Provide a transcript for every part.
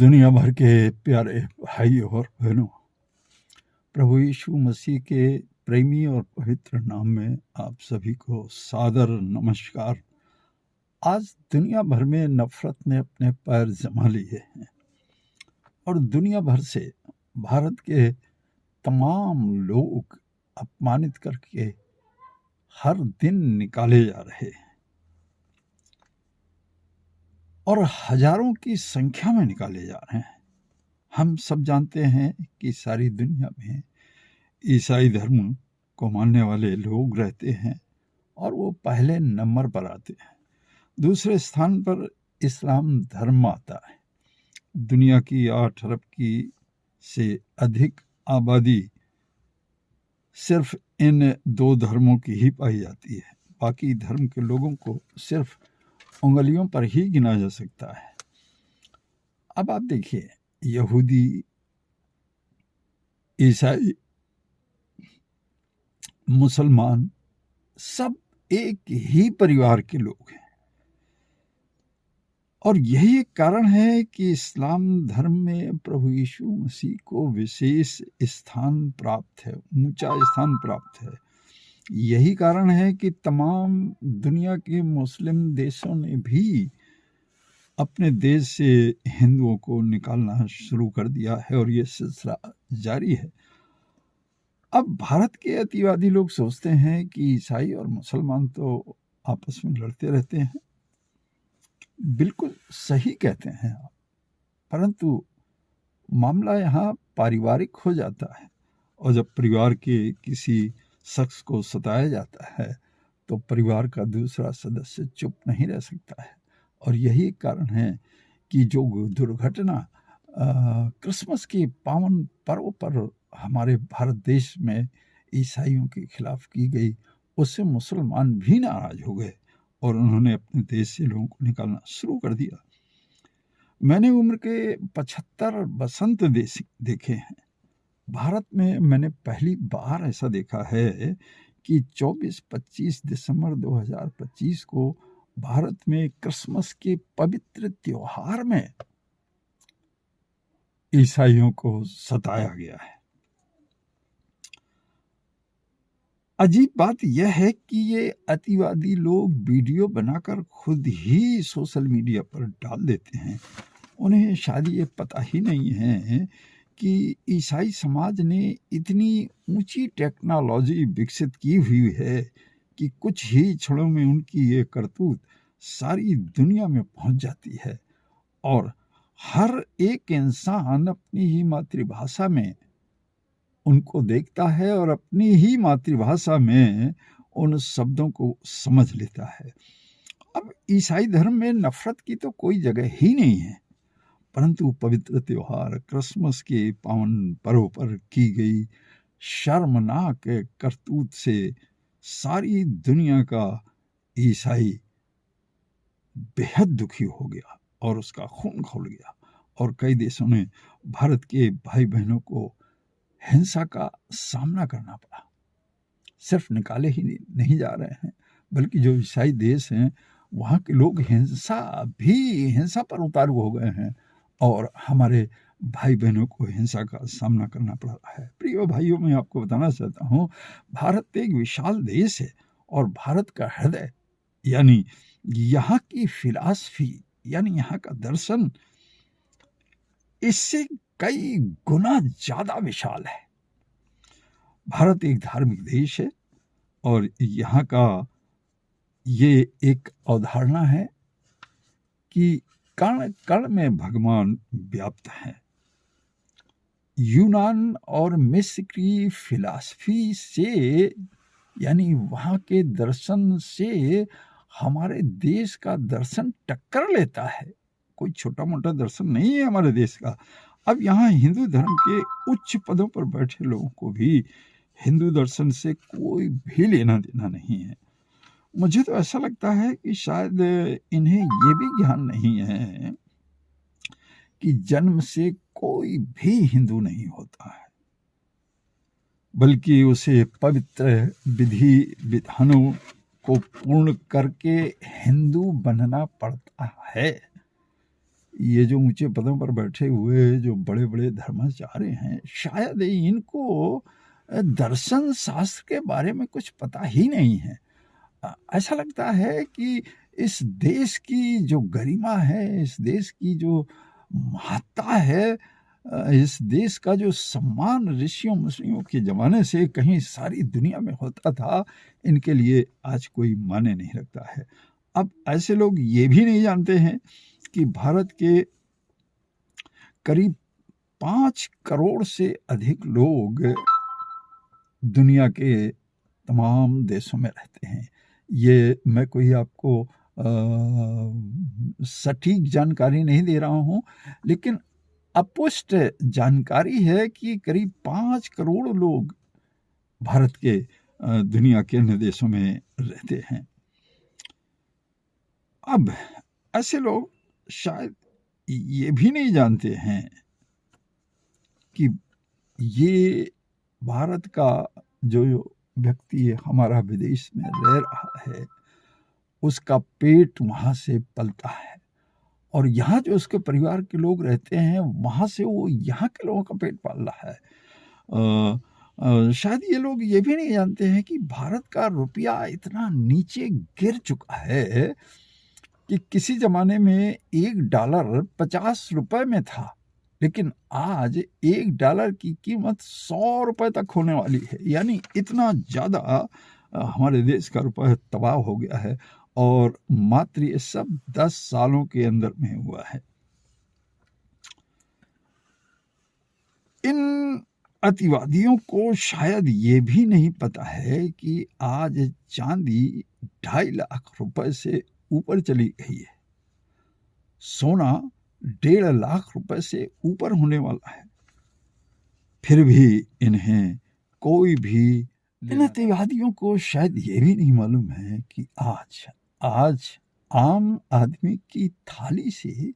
दुनिया भर के प्यारे भाई और बहनों, प्रभु यीशु मसीह के प्रेमी और पवित्र नाम में आप सभी को सादर नमस्कार। आज दुनिया भर में नफरत ने अपने पैर जमा लिए हैं और दुनिया भर से भारत के तमाम लोग अपमानित करके हर दिन निकाले जा रहे हैं और हजारों की संख्या में निकाले जा रहे हैं। हम सब जानते हैं कि सारी दुनिया में ईसाई धर्म को मानने वाले लोग रहते हैं और वो पहले नंबर पर आते हैं। दूसरे स्थान पर इस्लाम धर्म आता है। दुनिया की 8 अरब की से अधिक आबादी सिर्फ इन 2 धर्मों की ही पाई जाती है। बाकी धर्म के लोगों को सिर्फ उंगलियों पर ही गिना जा सकता है। अब आप देखिए, यहूदी, ईसाई, मुसलमान सब एक ही परिवार के लोग हैं और यही एक कारण है कि इस्लाम धर्म में प्रभु यीशु मसीह को विशेष स्थान प्राप्त है, ऊंचा स्थान प्राप्त है। यही कारण है कि तमाम दुनिया के मुस्लिम देशों ने भी अपने देश से हिंदुओं को निकालना शुरू कर दिया है और ये सिलसिला जारी है। अब भारत के अतिवादी लोग सोचते हैं कि ईसाई और मुसलमान तो आपस में लड़ते रहते हैं। बिल्कुल सही कहते हैं आप, परंतु मामला यहाँ पारिवारिक हो जाता है और जब परिवार के किसी शख्स को सताया जाता है तो परिवार का दूसरा सदस्य चुप नहीं रह सकता है। और यही कारण है कि जो दुर्घटना क्रिसमस के पावन पर्व पर हमारे भारत देश में ईसाइयों के खिलाफ की गई, उससे मुसलमान भी नाराज हो गए और उन्होंने अपने देश से लोगों को निकालना शुरू कर दिया। मैंने उम्र के 75 बसंत देखे हैं। भारत में मैंने पहली बार ऐसा देखा है कि 24-25 दिसंबर 2025 को भारत में क्रिसमस के पवित्र त्योहार में ईसाइयों को सताया गया है। अजीब बात यह है कि ये अतिवादी लोग वीडियो बनाकर खुद ही सोशल मीडिया पर डाल देते हैं। उन्हें शायद ये पता ही नहीं है कि ईसाई समाज ने इतनी ऊंची टेक्नोलॉजी विकसित की हुई है कि कुछ ही क्षणों में उनकी ये करतूत सारी दुनिया में पहुंच जाती है और हर एक इंसान अपनी ही मातृभाषा में उनको देखता है और अपनी ही मातृभाषा में उन शब्दों को समझ लेता है। अब ईसाई धर्म में नफरत की तो कोई जगह ही नहीं है, परंतु पवित्र त्योहार क्रिसमस के पावन पर्व पर की गई शर्मनाक करतूत से सारी दुनिया का ईसाई बेहद दुखी हो गया और उसका खून खौल गया और कई देशों ने भारत के भाई बहनों को हिंसा का सामना करना पड़ा। सिर्फ निकाले ही नहीं जा रहे हैं, बल्कि जो ईसाई देश हैं वहाँ के लोग हिंसा पर उतारू हो गए हैं और हमारे भाई बहनों को हिंसा का सामना करना पड़ रहा है। प्रिय भाइयों, मैं आपको बताना चाहता हूँ, भारत एक विशाल देश है और भारत का हृदय यानी यहाँ की फिलॉसफी यानी यहाँ का दर्शन इससे कई गुना ज्यादा विशाल है। भारत एक धार्मिक देश है और यहाँ का ये एक अवधारणा है कि कण कण में भगवान व्याप्त है। यूनान और मिस्र की फिलॉसफी से यानी वहाँ के दर्शन से हमारे देश का दर्शन टक्कर लेता है। कोई छोटा मोटा दर्शन नहीं है हमारे देश का। अब यहाँ हिंदू धर्म के उच्च पदों पर बैठे लोगों को भी हिंदू दर्शन से कोई भी लेना देना नहीं है। मुझे तो ऐसा लगता है कि शायद इन्हें ये भी ज्ञान नहीं है कि जन्म से कोई भी हिंदू नहीं होता है, बल्कि उसे पवित्र विधि विधानों को पूर्ण करके हिंदू बनना पड़ता है। ये जो ऊंचे पदों पर बैठे हुए जो बड़े बड़े धर्माचार्य हैं, शायद इनको दर्शन शास्त्र के बारे में कुछ पता ही नहीं है। ऐसा लगता है कि इस देश की जो गरिमा है, इस देश की जो महत्ता है, इस देश का जो सम्मान ऋषियों मुनियों के ज़माने से कहीं सारी दुनिया में होता था, इनके लिए आज कोई मायने नहीं रखता है। अब ऐसे लोग ये भी नहीं जानते हैं कि भारत के करीब 5 करोड़ से अधिक लोग दुनिया के तमाम देशों में रहते हैं। ये मैं कोई आपको सटीक जानकारी नहीं दे रहा हूँ, लेकिन अपुष्ट जानकारी है कि करीब 5 करोड़ लोग भारत के दुनिया के अन्य देशों में रहते हैं। अब ऐसे लोग शायद ये भी नहीं जानते हैं कि ये भारत का जो व्यक्ति हमारा विदेश में रह रहा है, उसका पेट वहाँ से पलता है, और यहाँ जो उसके परिवार के लोग रहते हैं, वहाँ से वो यहाँ के लोगों का पेट पाल रहा है। शायद ये लोग ये भी नहीं जानते हैं कि भारत का रुपया इतना नीचे गिर चुका है कि किसी ज़माने में $1 50 रुपए में था, लेकिन आज $1 की कीमत 100 रुपए तक होने वाली है। यानी इतना ज़्यादा हमारे देश का रुपया तबाह हो गया है, और मात्र ये सब 10 सालों के अंदर में हुआ है। इन अतिवादियों को शायद ये भी नहीं पता है कि आज चांदी 2.5 लाख रुपए से ऊपर चली गई है, सोना 1.5 लाख रुपए से ऊपर होने वाला है, फिर भी इन्हें कोई भी इन अतिवादियों को शायद ये भी नहीं मालूम है कि आज आम आदमी की थाली से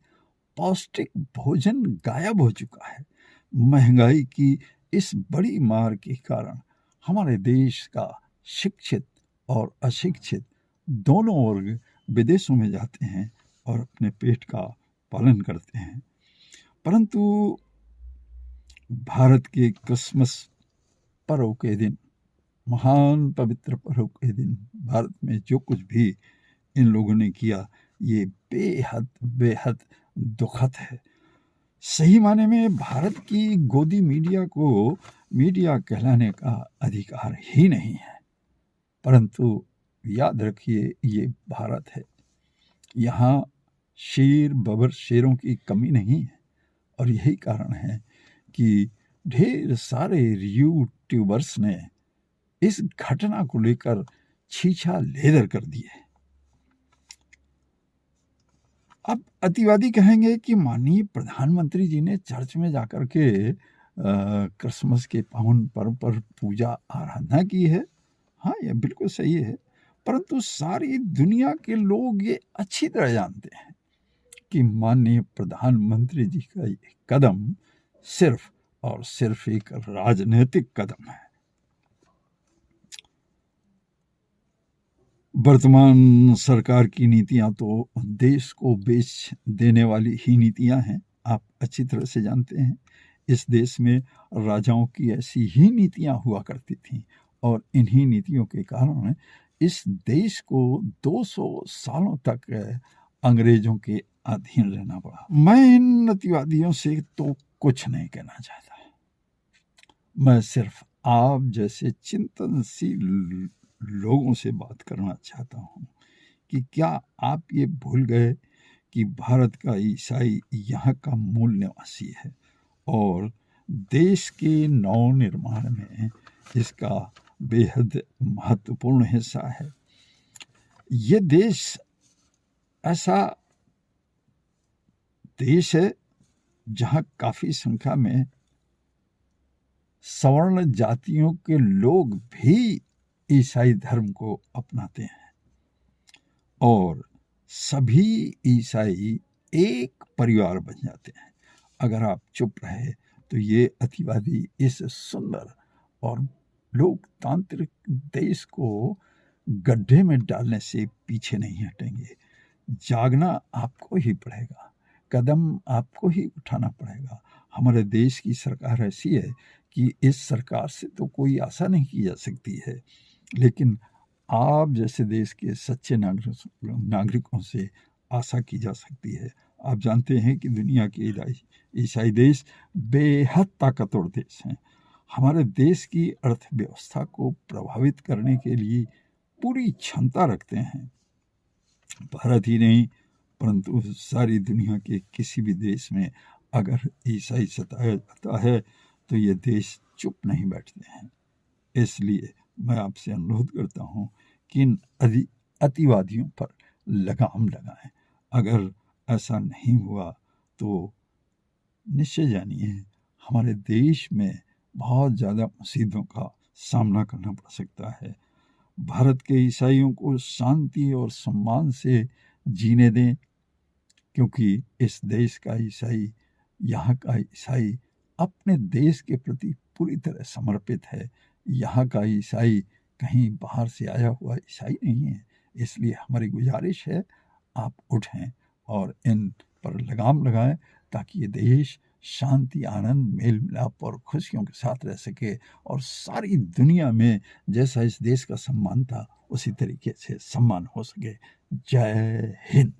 पौष्टिक भोजन गायब हो चुका है। महंगाई की इस बड़ी मार के कारण हमारे देश का शिक्षित और अशिक्षित दोनों वर्ग विदेशों में जाते हैं और अपने पेट का पालन करते हैं, परंतु भारत के क्रिसमस पर्व के दिन, महान पवित्र पर्व के दिन, भारत में जो कुछ भी इन लोगों ने किया, ये बेहद बेहद दुखद है। सही माने में भारत की गोदी मीडिया को मीडिया कहलाने का अधिकार ही नहीं है, परंतु याद रखिए, ये भारत है। यहाँ शेर बबर शेरों की कमी नहीं है, और यही कारण है कि ढेर सारे यूट्यूबर्स ने इस घटना को लेकर छीछा लेदर कर दी है। अब अतिवादी कहेंगे कि माननीय प्रधानमंत्री जी ने चर्च में जाकर के क्रिसमस के पावन पर्व पर पूजा आराधना की है। हाँ, यह बिल्कुल सही है, परंतु सारी दुनिया के लोग ये अच्छी तरह जानते हैं कि माननीय प्रधानमंत्री जी का ये कदम सिर्फ और सिर्फ एक राजनीतिक कदम है। वर्तमान सरकार की नीतियां तो देश को बेच देने वाली ही नीतियां हैं, आप अच्छी तरह से जानते हैं। इस देश में राजाओं की ऐसी ही नीतियां हुआ करती थीं, और इन्हीं नीतियों के कारण इस देश को 200 सालों तक अंग्रेजों के अधीन रहना पड़ा। मैं इन अतिवादियों से तो कुछ नहीं कहना चाहता, मैं सिर्फ आप जैसे चिंतनशील लोगों से बात करना चाहता हूँ कि क्या आप ये भूल गए कि भारत का ईसाई यहाँ का मूल निवासी है, और देश के नव निर्माण में इसका बेहद महत्वपूर्ण हिस्सा है। ये देश ऐसा देश है जहाँ काफ़ी संख्या में सवर्ण जातियों के लोग भी ईसाई धर्म को अपनाते हैं, और सभी ईसाई एक परिवार बन जाते हैं। अगर आप चुप रहे तो ये अतिवादी इस सुंदर और लोकतांत्रिक देश को गड्ढे में डालने से पीछे नहीं हटेंगे। जागना आपको ही पड़ेगा, कदम आपको ही उठाना पड़ेगा। हमारे देश की सरकार ऐसी है कि इस सरकार से तो कोई आशा नहीं की जा सकती है, लेकिन आप जैसे देश के सच्चे नागरिकों से आशा की जा सकती है। आप जानते हैं कि दुनिया के ईसाई देश बेहद ताकतवर देश हैं। हमारे देश की अर्थव्यवस्था को प्रभावित करने के लिए पूरी क्षमता रखते हैं। भारत ही नहीं, परंतु सारी दुनिया के किसी भी देश में अगर ईसाई सताया जाता है तो ये देश चुप नहीं बैठते हैं। इसलिए मैं आपसे अनुरोध करता हूँ कि इन अतिवादियों पर लगाम लगाएं। अगर ऐसा नहीं हुआ तो निश्चय जानिए हमारे देश में बहुत ज़्यादा मुसीबतों का सामना करना पड़ सकता है। भारत के ईसाइयों को शांति और सम्मान से जीने दें, क्योंकि इस देश का ईसाई, यहाँ का ईसाई अपने देश के प्रति पूरी तरह समर्पित है। यहाँ का ईसाई कहीं बाहर से आया हुआ ईसाई नहीं है। इसलिए हमारी गुजारिश है, आप उठें और इन पर लगाम लगाएं ताकि ये देश शांति, आनंद, मेल मिलाप और खुशियों के साथ रह सके और सारी दुनिया में जैसा इस देश का सम्मान था उसी तरीके से सम्मान हो सके। जय हिंद।